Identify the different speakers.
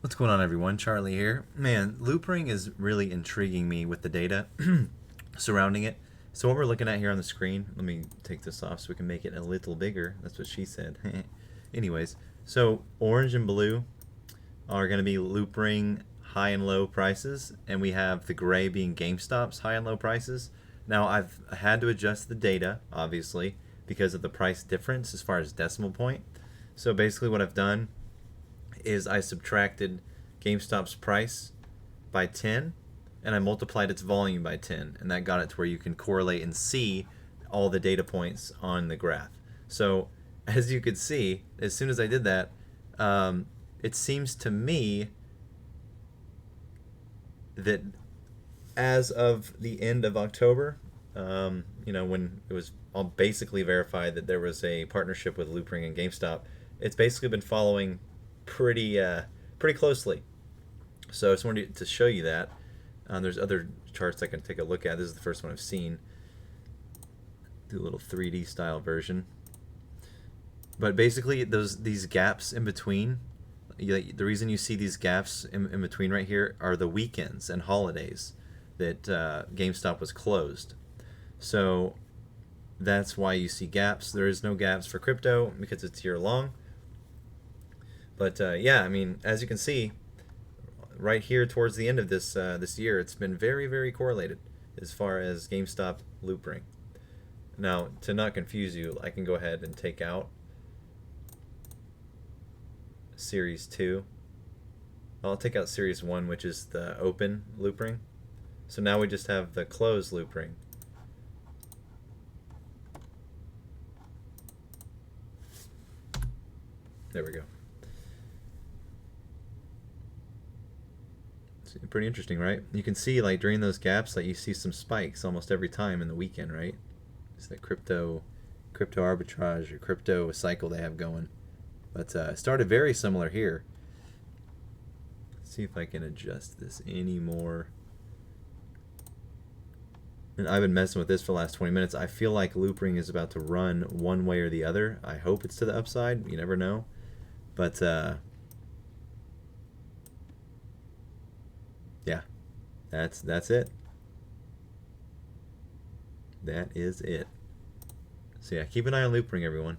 Speaker 1: What's going on, everyone? Charlie here. Man, loopring is really intriguing me with the data surrounding it. So what we're looking at here on the screen, let me take this off so we can make it a little bigger. That's what she said. Anyways, so orange and blue are going to be loopring high and low prices, and we have the gray being GameStop's high and low prices. Now I've had to adjust the data, obviously, because of the price difference as far as decimal point. So basically what I've done is I subtracted GameStop's price by 10 and I multiplied its volume by 10, and that got it to where you can correlate and see all the data points on the graph. So as you could see, as soon as I did that, it seems to me that as of the end of October, when it was all basically verified that there was a partnership with Loopring and GameStop, it's basically been following pretty closely. So I just wanted to show you that. There's other charts I can take a look at. This is the first one I've seen. Do a little 3D style version. But basically, these gaps in between, the reason you see these gaps in between right here are the weekends and holidays that GameStop was closed. So that's why you see gaps. There is no gaps for crypto because it's year long. But yeah, I mean, as you can see, right here towards the end of this year, it's been very correlated as far as GameStop loopring. Now, to not confuse you, I can go ahead and take out Series 2. I'll take out Series 1, which is the open loopring. So now we just have the closed loopring. There we go. Pretty interesting, right? You can see, like, during those gaps, like, you see some spikes almost every time in the weekend, right? It's that crypto arbitrage or crypto cycle they have going. But it started very similar here. Let's see if I can adjust this anymore. And I've been messing with this for the last 20 minutes. I feel like loopring is about to run one way or the other. I hope it's to the upside. You never know. But yeah, that's it. That is it. So yeah, keep an eye on loopring, everyone.